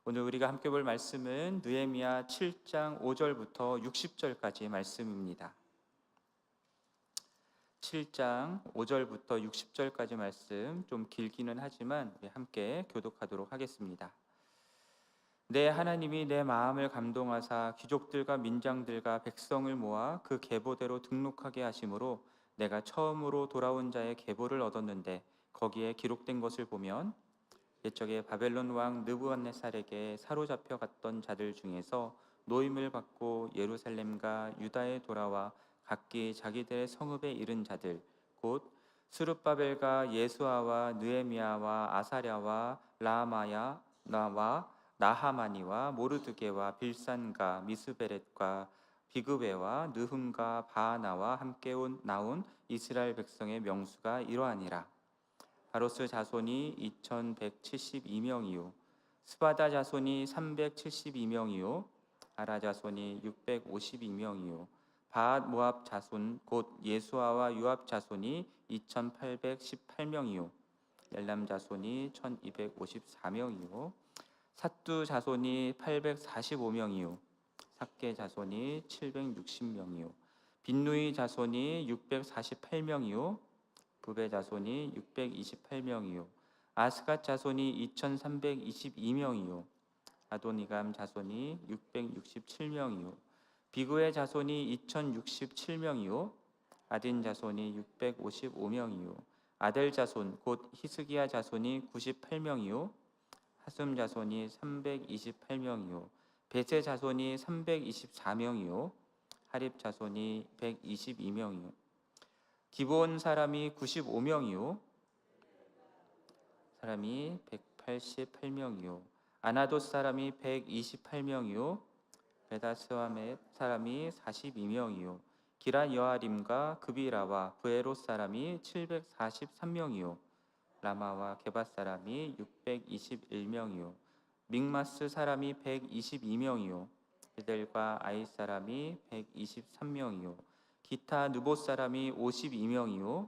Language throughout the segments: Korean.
오늘 우리가 함께 볼 말씀은 느헤미야 7장 5절부터 60절까지 말씀입니다. 7장 5절부터 60절까지 말씀 좀 길기는 하지만 우리 함께 교독하도록 하겠습니다. 내 하나님이 내 마음을 감동하사 귀족들과 민장들과 백성을 모아 그 계보대로 등록하게 하심으로 내가 처음으로 돌아온 자의 계보를 얻었는데 거기에 기록된 것을 보면 옛적에 바벨론 왕 느부갓네살에게 사로잡혀 갔던 자들 중에서 노임을 받고 예루살렘과 유다에 돌아와 각기 자기들의 성읍에 이른 자들 곧 스룹바벨과 예수아와 느헤미야와 아사랴와 라마야 나와 나하마니와 모르드게와 빌산과 미스베렛과 비그베와 느흠과 바하나와 함께 나온 이스라엘 백성의 명수가 이러하니라. 바로스 자손이 2172명이요 스바다 자손이 372명이요 아라 자손이 652명이요 바앗 모압 자손 곧 예수아와 요압 자손이 2818명이요 엘람 자손이 1254명이요 삿두 자손이 845명이요 삭게 자손이 760명이요 빈누이 자손이 648명이요 부베 자손이 628명이요 아스갓 자손이 2322명이요 아도니감 자손이 667명이요 비그의 자손이 2067명이요 아딘 자손이 655명이요 아델 자손 곧 히스기야 자손이 98명이요 하숨 자손이 328명이요 베세 자손이 324명이요 하립 자손이 122명이요 기브온 사람이 95명이요 사람이 188명이요 아나돗 사람이 128명이요 베다스와멧 사람이 42명이요 기라 여아림과 그비라와 브에롯 사람이 743명이요 라마와 게밧 사람이 621명이요 믹마스 사람이 122명이요 베델과 아이 사람이 123명이요 기타 느봇 사람이 52명이요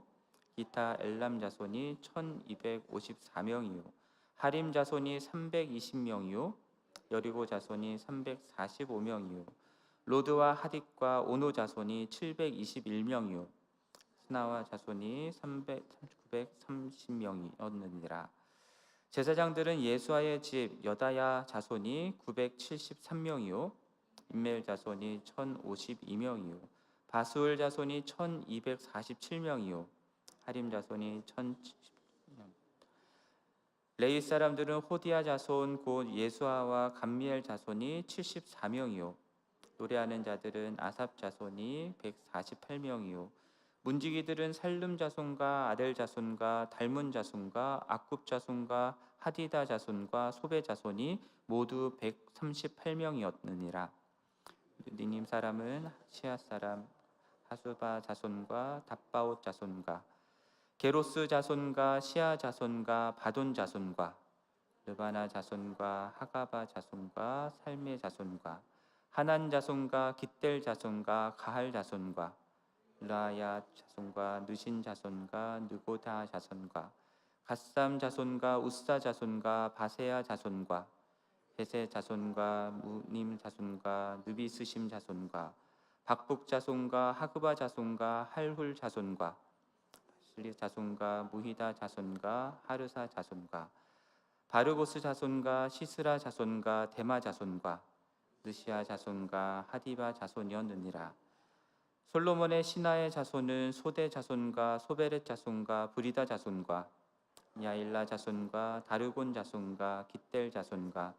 기타 엘람 자손이 1254명이요 하림 자손이 320명이요 여리고 자손이 345명이요 로드와 하딕과 오노 자손이 721명이요 스나와 자손이 930명이었느니라. 제사장들은 예수아의 집 여다야 자손이 973명이요 임멜 자손이 1052명이요 바수울 자손이 1247명이요 하림 자손이 1070명 레위 사람들은 호디아 자손 곧 예수아와 감미엘 자손이 74명이요 노래하는 자들은 아삽 자손이 148명이요 문지기들은 살름 자손과 아델 자손과 달문 자손과 악굽 자손과 하디다 자손과 소베 자손이 모두 138명이었느니라. 느님 사람은 시아 사람 하수바 자손과 답바옷 자손과 게로스 자손과 시아 자손과 바돈 자손과 르바나 자손과 하가바 자손과 살메 자손과 하난 자손과 깃델 자손과 가할 자손과 라야 자손과 느신 자손과 느고다 자손과 갓삼 자손과 우사 자손과 바세야 자손과 베세 자손과 무님 자손과 느비스심 자손과 박북 자손과 하그바 자손과 할훌 자손과 실리 자손과 무히다 자손과 하르사 자손과 바르고스 자손과 시스라 자손과 데마 자손과 느시아 자손과 하디바 자손이었느니라. 솔로몬의 신하의 자손은 소대 자손과 소베렛 자손과 브리다 자손과 야일라 자손과 다르곤 자손과 깃델 자손과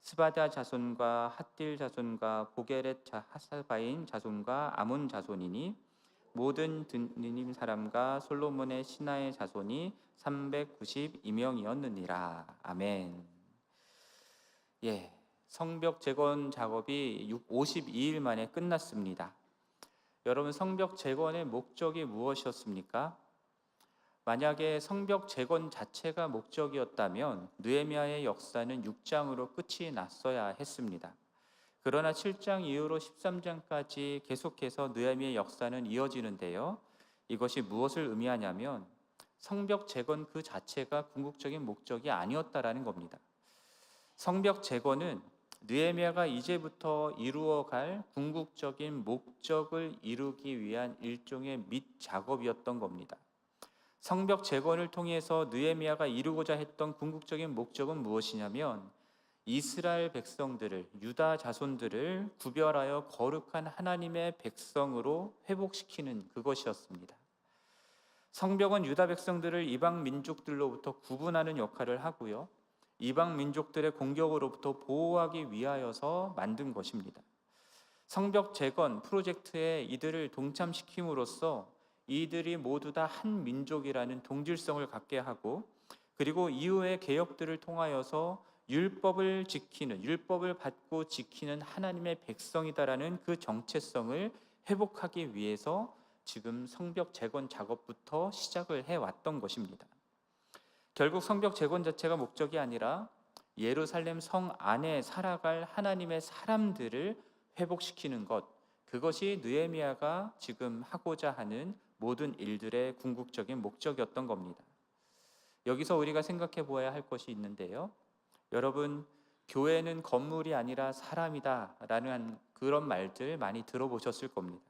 스바다 자손과 핫딜 자손과 보게렛 하사바인 자손과 아몬 자손이니 모든 느님 사람과 솔로몬의 신하의 자손이 392명이었느니라. 아멘. 성벽 재건 작업이 52일 만에 끝났습니다. 여러분, 성벽 재건의 목적이 무엇이었습니까? 만약에 성벽 재건 자체가 목적이었다면 느헤미야의 역사는 6장으로 끝이 났어야 했습니다. 그러나 7장 이후로 13장까지 계속해서 느헤미야의 역사는 이어지는데요. 이것이 무엇을 의미하냐면 성벽 재건 그 자체가 궁극적인 목적이 아니었다라는 겁니다. 성벽 재건은 느헤미야가 이제부터 이루어갈 궁극적인 목적을 이루기 위한 일종의 밑 작업이었던 겁니다. 성벽 재건을 통해서 느헤미야가 이루고자 했던 궁극적인 목적은 무엇이냐면 이스라엘 백성들을, 유다 자손들을 구별하여 거룩한 하나님의 백성으로 회복시키는 그것이었습니다. 성벽은 유다 백성들을 이방 민족들로부터 구분하는 역할을 하고요, 이방 민족들의 공격으로부터 보호하기 위하여서 만든 것입니다. 성벽 재건 프로젝트에 이들을 동참시킴으로써 이들이 모두 다 한 민족이라는 동질성을 갖게 하고, 그리고 이후의 개혁들을 통하여서 율법을 지키는, 율법을 받고 지키는 하나님의 백성이다라는 그 정체성을 회복하기 위해서 지금 성벽 재건 작업부터 시작을 해왔던 것입니다. 결국 성벽 재건 자체가 목적이 아니라 예루살렘 성 안에 살아갈 하나님의 사람들을 회복시키는 것, 그것이 느헤미야가 지금 하고자 하는 모든 일들의 궁극적인 목적이었던 겁니다. 여기서 우리가 생각해 보아야 할 것이 있는데요, 여러분, 교회는 건물이 아니라 사람이다 라는 그런 말들 많이 들어보셨을 겁니다.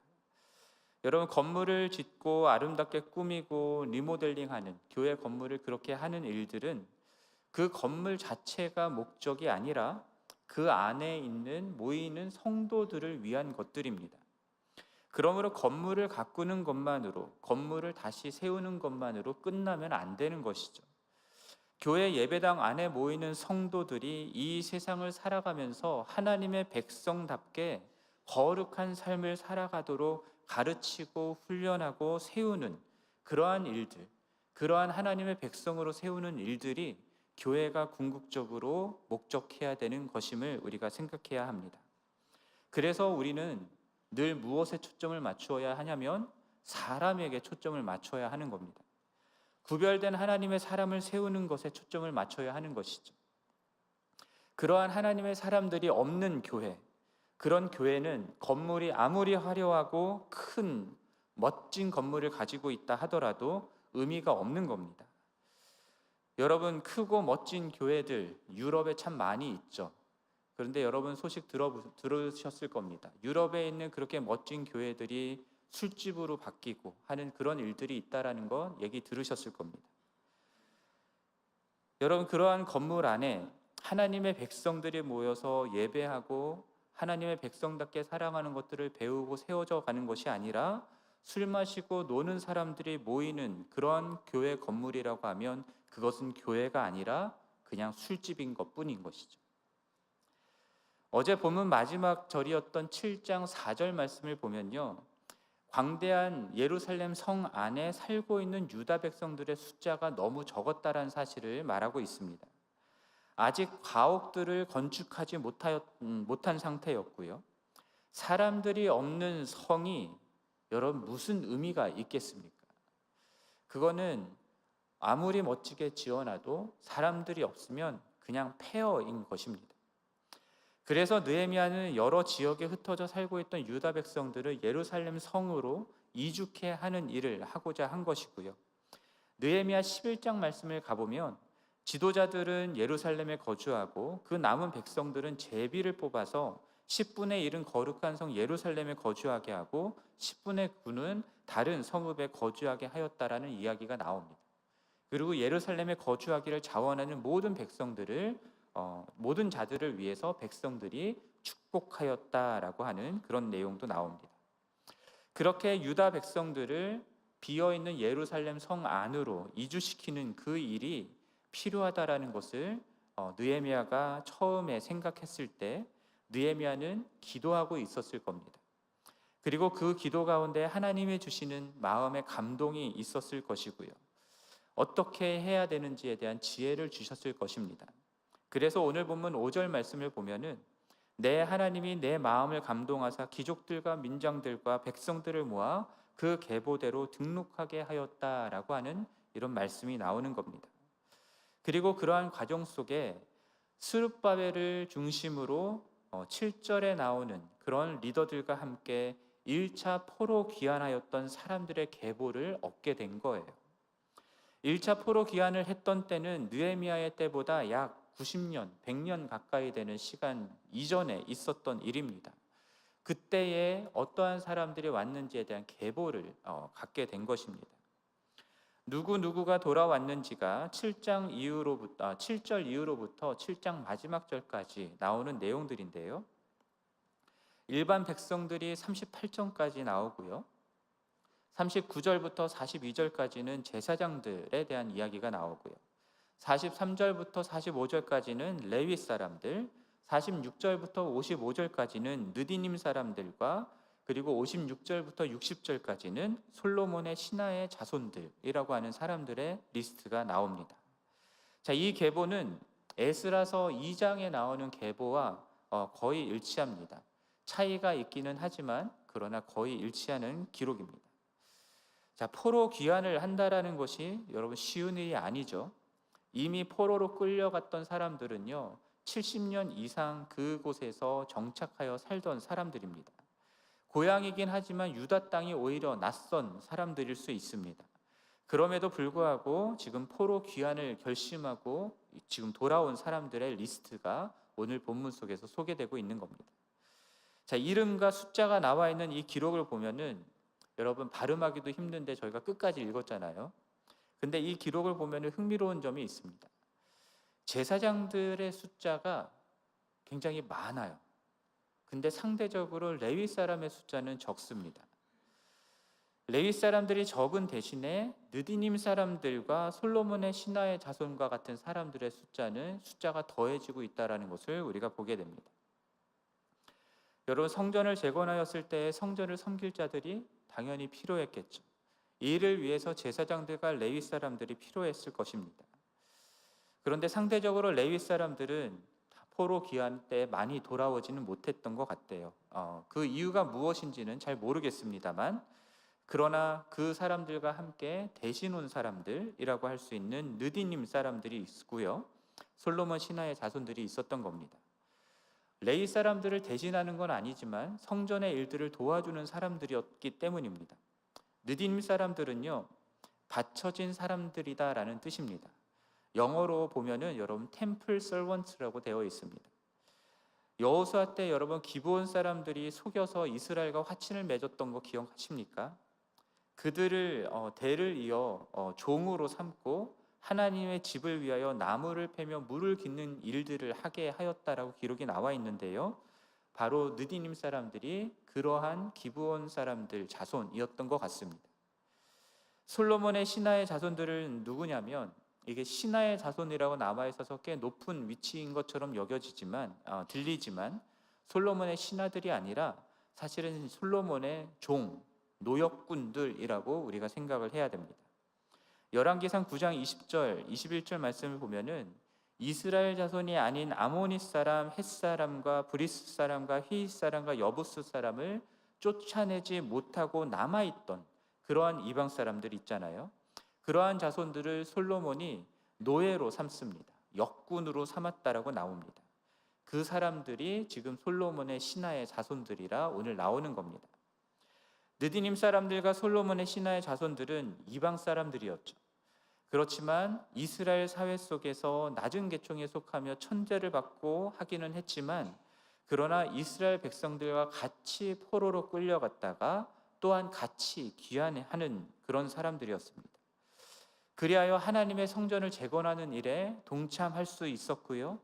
여러분, 건물을 짓고 아름답게 꾸미고 리모델링하는, 교회 건물을 그렇게 하는 일들은 그 건물 자체가 목적이 아니라 그 안에 있는 모이는 성도들을 위한 것들입니다. 그러므로 건물을 가꾸는 것만으로, 건물을 다시 세우는 것만으로 끝나면 안 되는 것이죠. 교회 예배당 안에 모이는 성도들이 이 세상을 살아가면서 하나님의 백성답게 거룩한 삶을 살아가도록 가르치고 훈련하고 세우는 그러한 일들, 그러한 하나님의 백성으로 세우는 일들이 교회가 궁극적으로 목적해야 되는 것임을 우리가 생각해야 합니다. 그래서 우리는 늘 무엇에 초점을 맞추어야 하냐면 사람에게 초점을 맞춰야 하는 겁니다. 구별된 하나님의 사람을 세우는 것에 초점을 맞춰야 하는 것이죠. 그러한 하나님의 사람들이 없는 교회, 그런 교회는 건물이 아무리 화려하고 큰 멋진 건물을 가지고 있다 하더라도 의미가 없는 겁니다. 여러분, 크고 멋진 교회들 유럽에 참 많이 있죠. 그런데 여러분 소식 들으셨을 겁니다. 유럽에 있는 그렇게 멋진 교회들이 술집으로 바뀌고 하는 그런 일들이 있다라는 거 얘기 들으셨을 겁니다. 여러분, 그러한 건물 안에 하나님의 백성들이 모여서 예배하고 하나님의 백성답게 사랑하는 것들을 배우고 세워져 가는 것이 아니라 술 마시고 노는 사람들이 모이는 그러한 교회 건물이라고 하면 그것은 교회가 아니라 그냥 술집인 것뿐인 것이죠. 어제 본문 마지막 절이었던 7장 4절 말씀을 보면요, 광대한 예루살렘 성 안에 살고 있는 유다 백성들의 숫자가 너무 적었다는 사실을 말하고 있습니다. 아직 가옥들을 건축하지 못한 상태였고요, 사람들이 없는 성이 여러분 무슨 의미가 있겠습니까? 그거는 아무리 멋지게 지어놔도 사람들이 없으면 그냥 폐허인 것입니다. 그래서 느헤미야는 여러 지역에 흩어져 살고 있던 유다 백성들을 예루살렘 성으로 이주케 하는 일을 하고자 한 것이고요, 느헤미야 11장 말씀을 가보면 지도자들은 예루살렘에 거주하고 그 남은 백성들은 제비를 뽑아서 10분의 1은 거룩한 성 예루살렘에 거주하게 하고 10분의 9는 다른 성읍에 거주하게 하였다라는 이야기가 나옵니다. 그리고 예루살렘에 거주하기를 자원하는 모든 백성들을 모든 자들을 위해서 백성들이 축복하였다라고 하는 그런 내용도 나옵니다. 그렇게 유다 백성들을 비어있는 예루살렘 성 안으로 이주시키는 그 일이 필요하다라는 것을 느헤미야가 처음에 생각했을 때 느헤미야는 기도하고 있었을 겁니다. 그리고 그 기도 가운데 하나님이 주시는 마음의 감동이 있었을 것이고요, 어떻게 해야 되는지에 대한 지혜를 주셨을 것입니다. 그래서 오늘 본문 5절 말씀을 보면은 내 하나님이 내 마음을 감동하사 귀족들과 민장들과 백성들을 모아 그 계보대로 등록하게 하였다라고 하는 이런 말씀이 나오는 겁니다. 그리고 그러한 과정 속에 스룹바벨을 중심으로 7절에 나오는 그런 리더들과 함께 1차 포로 귀환하였던 사람들의 계보를 얻게 된 거예요. 1차 포로 귀환을 했던 때는 느헤미야의 때보다 약 90년, 100년 가까이 되는 시간 이전에 있었던 일입니다. 그때에 어떠한 사람들이 왔는지에 대한 계보를 갖게 된 것입니다. 누구누구가 돌아왔는지가 7장 이후로부터 7절 이후로부터 7장 마지막 절까지 나오는 내용들인데요. 일반 백성들이 38절까지 나오고요. 39절부터 42절까지는 제사장들에 대한 이야기가 나오고요. 43절부터 45절까지는 레위 사람들, 46절부터 55절까지는 느디님 사람들과 그리고 56절부터 60절까지는 솔로몬의 신하의 자손들이라고 하는 사람들의 리스트가 나옵니다. 자, 이 계보는 에스라서 2장에 나오는 계보와 거의 일치합니다. 차이가 있기는 하지만 그러나 거의 일치하는 기록입니다. 자, 포로 귀환을 한다라는 것이 여러분 쉬운 일이 아니죠. 이미 포로로 끌려갔던 사람들은요 70년 이상 그곳에서 정착하여 살던 사람들입니다. 고향이긴 하지만 유다 땅이 오히려 낯선 사람들일 수 있습니다. 그럼에도 불구하고 지금 포로 귀환을 결심하고 지금 돌아온 사람들의 리스트가 오늘 본문 속에서 소개되고 있는 겁니다. 자, 이름과 숫자가 나와 있는 이 기록을 보면은 여러분 발음하기도 힘든데 저희가 끝까지 읽었잖아요. 근데 이 기록을 보면은 흥미로운 점이 있습니다. 제사장들의 숫자가 굉장히 많아요. 근데 상대적으로 레위 사람의 숫자는 적습니다. 레위 사람들이 적은 대신에 느디님 사람들과 솔로몬의 신하의 자손과 같은 사람들의 숫자가 더해지고 있다는 것을 우리가 보게 됩니다. 여러분, 성전을 재건하였을 때 성전을 섬길 자들이 당연히 필요했겠죠. 이를 위해서 제사장들과 레위 사람들이 필요했을 것입니다. 그런데 상대적으로 레위 사람들은 포로 귀환 때 많이 돌아오지는 못했던 것 같대요. 그 이유가 무엇인지는 잘 모르겠습니다만, 그러나 그 사람들과 함께 대신 온 사람들이라고 할 수 있는 느디님 사람들이 있고요, 솔로몬 신하의 자손들이 있었던 겁니다. 레위 사람들을 대신하는 건 아니지만 성전의 일들을 도와주는 사람들이었기 때문입니다. 느디님 사람들은요 바쳐진 사람들이다라는 뜻입니다. 영어로 보면은 여러분 템플 서번트라고 되어 있습니다. 여호수아 때 여러분 기브온 사람들이 속여서 이스라엘과 화친을 맺었던 거 기억하십니까? 그들을 대를 이어 종으로 삼고 하나님의 집을 위하여 나무를 패며 물을 깃는 일들을 하게 하였다라고 기록이 나와 있는데요. 바로 느디님 사람들이 그러한 기브온 사람들 자손이었던 것 같습니다. 솔로몬의 신하의 자손들은 누구냐면 이게 신하의 자손이라고 남아 있어서 꽤 높은 위치인 것처럼 들리지만 솔로몬의 신하들이 아니라 사실은 솔로몬의 종, 노역군들이라고 우리가 생각을 해야 됩니다. 열왕기상 9장 20절, 21절 말씀을 보면은 이스라엘 자손이 아닌 아모니 사람, 헷 사람과 브리스 사람과 히윗 사람과 여부스 사람을 쫓아내지 못하고 남아있던 그러한 이방 사람들 있잖아요. 그러한 자손들을 솔로몬이 노예로 삼습니다. 역군으로 삼았다라고 나옵니다. 그 사람들이 지금 솔로몬의 신하의 자손들이라 오늘 나오는 겁니다. 느디님 사람들과 솔로몬의 신하의 자손들은 이방 사람들이었죠. 그렇지만 이스라엘 사회 속에서 낮은 계층에 속하며 천대를 받고 하기는 했지만 그러나 이스라엘 백성들과 같이 포로로 끌려갔다가 또한 같이 귀환하는 그런 사람들이었습니다. 그리하여 하나님의 성전을 재건하는 일에 동참할 수 있었고요.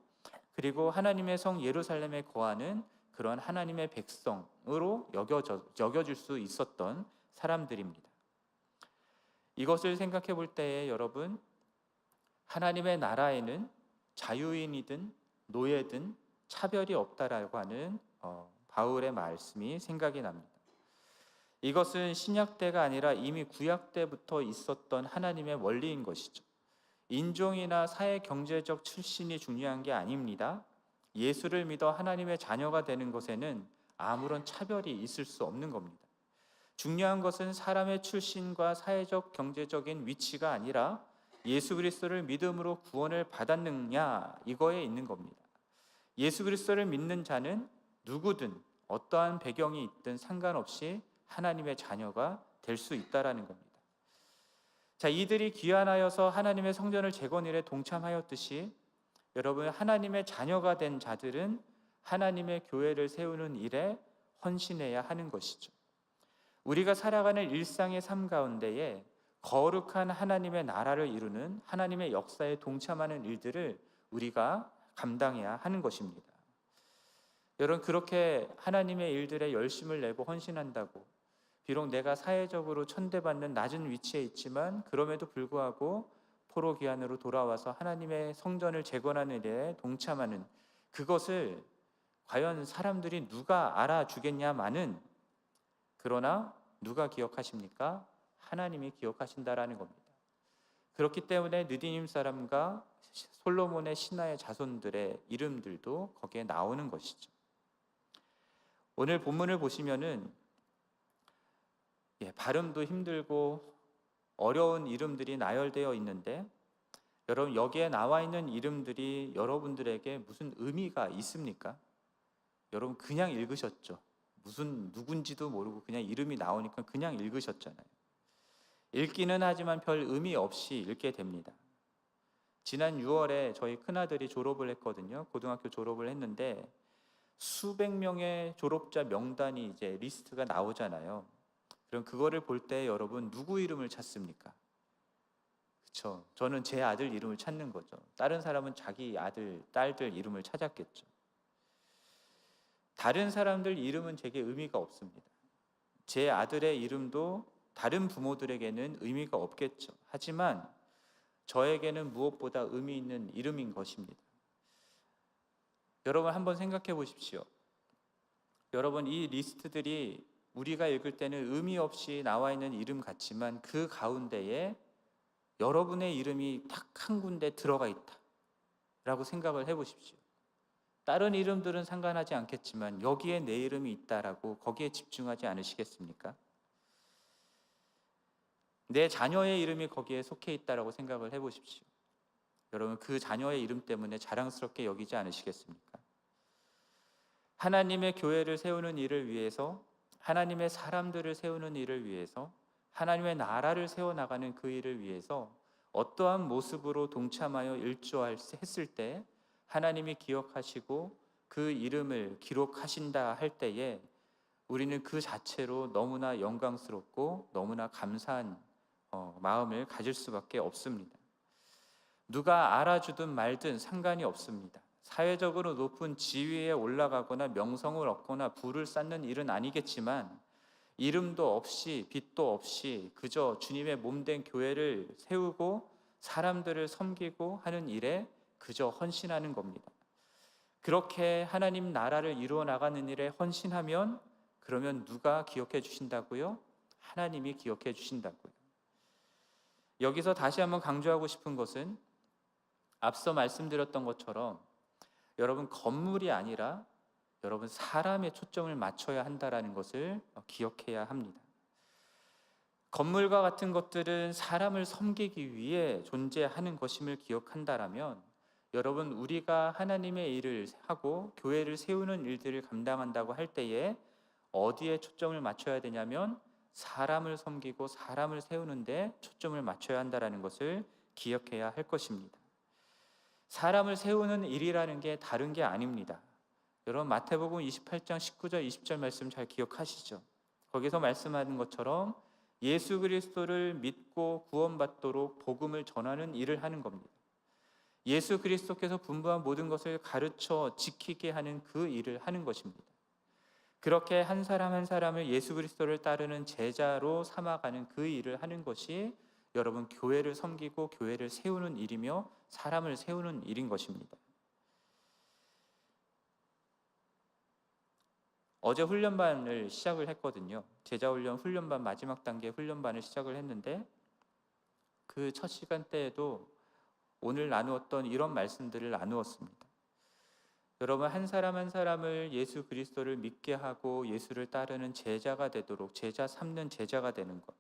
그리고 하나님의 성 예루살렘에 거하는 그런 하나님의 백성으로 여겨질 수 있었던 사람들입니다. 이것을 생각해 볼 때에 여러분, 하나님의 나라에는 자유인이든 노예든 차별이 없다라고 하는 바울의 말씀이 생각이 납니다. 이것은 신약 때가 아니라 이미 구약 때부터 있었던 하나님의 원리인 것이죠. 인종이나 사회 경제적 출신이 중요한 게 아닙니다. 예수를 믿어 하나님의 자녀가 되는 것에는 아무런 차별이 있을 수 없는 겁니다. 중요한 것은 사람의 출신과 사회적 경제적인 위치가 아니라 예수 그리스도를 믿음으로 구원을 받았느냐 이거에 있는 겁니다. 예수 그리스도를 믿는 자는 누구든 어떠한 배경이 있든 상관없이 하나님의 자녀가 될 수 있다라는 겁니다. 자, 이들이 귀환하여서 하나님의 성전을 재건일에 동참하였듯이 여러분, 하나님의 자녀가 된 자들은 하나님의 교회를 세우는 일에 헌신해야 하는 것이죠. 우리가 살아가는 일상의 삶 가운데에 거룩한 하나님의 나라를 이루는 하나님의 역사에 동참하는 일들을 우리가 감당해야 하는 것입니다. 여러분, 그렇게 하나님의 일들에 열심을 내고 헌신한다고 비록 내가 사회적으로 천대받는 낮은 위치에 있지만 그럼에도 불구하고 포로 귀환으로 돌아와서 하나님의 성전을 재건하는 일에 동참하는 그것을 과연 사람들이 누가 알아주겠냐마는, 그러나 누가 기억하십니까? 하나님이 기억하신다라는 겁니다. 그렇기 때문에 느디님 사람과 솔로몬의 신하의 자손들의 이름들도 거기에 나오는 것이죠. 오늘 본문을 보시면은 발음도 힘들고 어려운 이름들이 나열되어 있는데, 여러분, 여기에 나와 있는 이름들이 여러분들에게 무슨 의미가 있습니까? 여러분, 그냥 읽으셨죠? 무슨 누군지도 모르고 그냥 이름이 나오니까 그냥 읽으셨잖아요. 읽기는 하지만 별 의미 없이 읽게 됩니다. 지난 6월에 저희 큰아들이 졸업을 했거든요. 고등학교 졸업을 했는데 수백 명의 졸업자 명단이 이제 리스트가 나오잖아요. 그럼 그거를 볼 때 여러분, 누구 이름을 찾습니까? 그렇죠. 저는 제 아들 이름을 찾는 거죠. 다른 사람은 자기 아들, 딸들 이름을 찾았겠죠. 다른 사람들 이름은 제게 의미가 없습니다. 제 아들의 이름도 다른 부모들에게는 의미가 없겠죠. 하지만 저에게는 무엇보다 의미 있는 이름인 것입니다. 여러분, 한번 생각해 보십시오. 여러분, 이 리스트들이 우리가 읽을 때는 의미 없이 나와 있는 이름 같지만 그 가운데에 여러분의 이름이 딱 한 군데 들어가 있다 라고 생각을 해 보십시오. 다른 이름들은 상관하지 않겠지만 여기에 내 이름이 있다라고 거기에 집중하지 않으시겠습니까? 내 자녀의 이름이 거기에 속해 있다라고 생각을 해 보십시오. 여러분, 그 자녀의 이름 때문에 자랑스럽게 여기지 않으시겠습니까? 하나님의 교회를 세우는 일을 위해서, 하나님의 사람들을 세우는 일을 위해서, 하나님의 나라를 세워나가는 그 일을 위해서 어떠한 모습으로 동참하여 일조했을 때 하나님이 기억하시고 그 이름을 기록하신다 할 때에 우리는 그 자체로 너무나 영광스럽고 너무나 감사한 마음을 가질 수밖에 없습니다. 누가 알아주든 말든 상관이 없습니다. 사회적으로 높은 지위에 올라가거나 명성을 얻거나 부를 쌓는 일은 아니겠지만 이름도 없이 빛도 없이 그저 주님의 몸된 교회를 세우고 사람들을 섬기고 하는 일에 그저 헌신하는 겁니다. 그렇게 하나님 나라를 이루어 나가는 일에 헌신하면 그러면 누가 기억해 주신다고요? 하나님이 기억해 주신다고요. 여기서 다시 한번 강조하고 싶은 것은 앞서 말씀드렸던 것처럼 여러분, 건물이 아니라 여러분, 사람에 초점을 맞춰야 한다라는 것을 기억해야 합니다. 건물과 같은 것들은 사람을 섬기기 위해 존재하는 것임을 기억한다라면 여러분, 우리가 하나님의 일을 하고 교회를 세우는 일들을 감당한다고 할 때에 어디에 초점을 맞춰야 되냐면 사람을 섬기고 사람을 세우는데 초점을 맞춰야 한다는 것을 기억해야 할 것입니다. 사람을 세우는 일이라는 게 다른 게 아닙니다. 여러분, 마태복음 28장 19절 20절 말씀 잘 기억하시죠? 거기서 말씀하는 것처럼 예수 그리스도를 믿고 구원받도록 복음을 전하는 일을 하는 겁니다. 예수 그리스도께서 분부한 모든 것을 가르쳐 지키게 하는 그 일을 하는 것입니다. 그렇게 한 사람 한 사람을 예수 그리스도를 따르는 제자로 삼아가는 그 일을 하는 것이 여러분, 교회를 섬기고 교회를 세우는 일이며 사람을 세우는 일인 것입니다. 어제 훈련반을 시작을 했거든요. 제자훈련 훈련반 마지막 단계 훈련반을 시작을 했는데 그 첫 시간 때에도 오늘 나누었던 이런 말씀들을 나누었습니다. 여러분, 한 사람 한 사람을 예수 그리스도를 믿게 하고 예수를 따르는 제자가 되도록 제자 삼는 제자가 되는 것,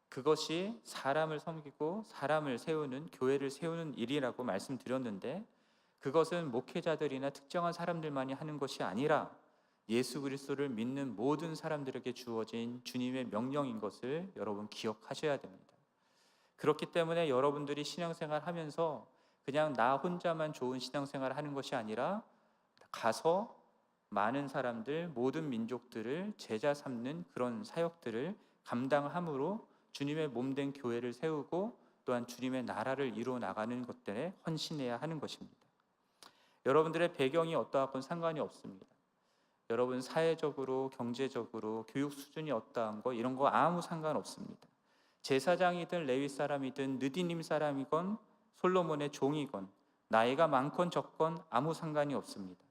그것이 사람을 섬기고 사람을 세우는 교회를 세우는 일이라고 말씀드렸는데 그것은 목회자들이나 특정한 사람들만이 하는 것이 아니라 예수 그리스도를 믿는 모든 사람들에게 주어진 주님의 명령인 것을 여러분 기억하셔야 됩니다. 그렇기 때문에 여러분들이 신앙생활 하면서 그냥 나 혼자만 좋은 신앙생활을 하는 것이 아니라 가서 많은 사람들, 모든 민족들을 제자 삼는 그런 사역들을 감당함으로 주님의 몸된 교회를 세우고 또한 주님의 나라를 이루어 나가는 것들에 헌신해야 하는 것입니다. 여러분들의 배경이 어떠하건 상관이 없습니다. 여러분 사회적으로, 경제적으로, 교육 수준이 어떠한 거 이런 거 아무 상관없습니다. 제사장이든 레위 사람이든 느디님 사람이건 솔로몬의 종이건 나이가 많건 적건 아무 상관이 없습니다.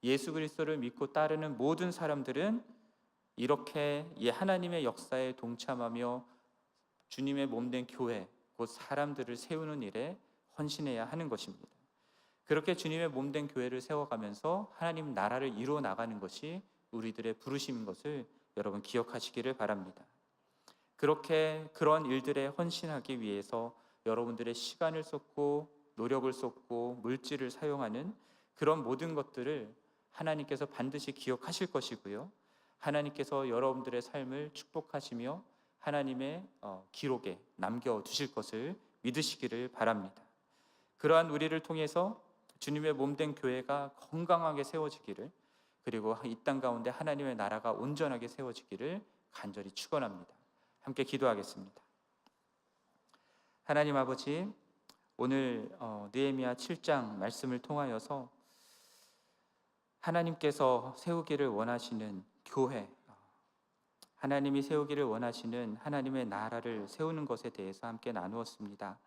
예수 그리스도를 믿고 따르는 모든 사람들은 이렇게 하나님의 역사에 동참하며 주님의 몸된 교회, 곧 사람들을 세우는 일에 헌신해야 하는 것입니다. 그렇게 주님의 몸된 교회를 세워가면서 하나님 나라를 이루어 나가는 것이 우리들의 부르심인 것을 여러분 기억하시기를 바랍니다. 그렇게 그런 일들에 헌신하기 위해서 여러분들의 시간을 쏟고 노력을 쏟고 물질을 사용하는 그런 모든 것들을 하나님께서 반드시 기억하실 것이고요. 하나님께서 여러분들의 삶을 축복하시며 하나님의 기록에 남겨두실 것을 믿으시기를 바랍니다. 그러한 우리를 통해서 주님의 몸된 교회가 건강하게 세워지기를, 그리고 이 땅 가운데 하나님의 나라가 온전하게 세워지기를 간절히 축원합니다. 함께 기도하겠습니다. 하나님 아버지, 오늘 느헤미야 7장 말씀을 통하여서 하나님께서 세우기를 원하시는 교회, 하나님이 세우기를 원하시는 하나님의 나라를 세우는 것에 대해서 함께 나누었습니다.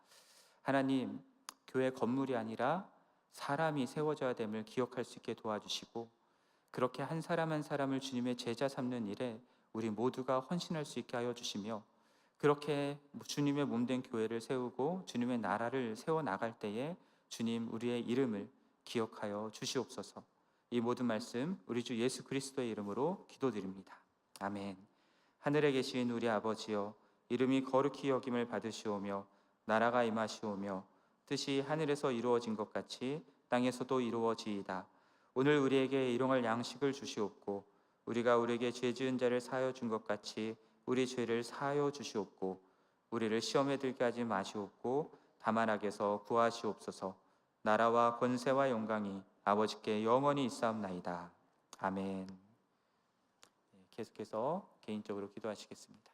하나님, 교회 건물이 아니라 사람이 세워져야 됨을 기억할 수 있게 도와주시고, 그렇게 한 사람 한 사람을 주님의 제자 삼는 일에 우리 모두가 헌신할 수 있게 하여 주시며, 그렇게 주님의 몸된 교회를 세우고 주님의 나라를 세워나갈 때에 주님 우리의 이름을 기억하여 주시옵소서. 이 모든 말씀 우리 주 예수 그리스도의 이름으로 기도드립니다. 아멘. 하늘에 계신 우리 아버지여, 이름이 거룩히 여김을 받으시오며 나라가 임하시오며 뜻이 하늘에서 이루어진 것 같이 땅에서도 이루어지이다. 오늘 우리에게 일용할 양식을 주시옵고 우리가 우리에게 죄 지은 자를 사하여 준 것 같이 우리 죄를 사하여 주시옵고 우리를 시험에 들게 하지 마시옵고 다만 악에서 구하시옵소서. 나라와 권세와 영광이 아버지께 영원히 있사옵나이다. 아멘. 계속해서 개인적으로 기도하시겠습니다.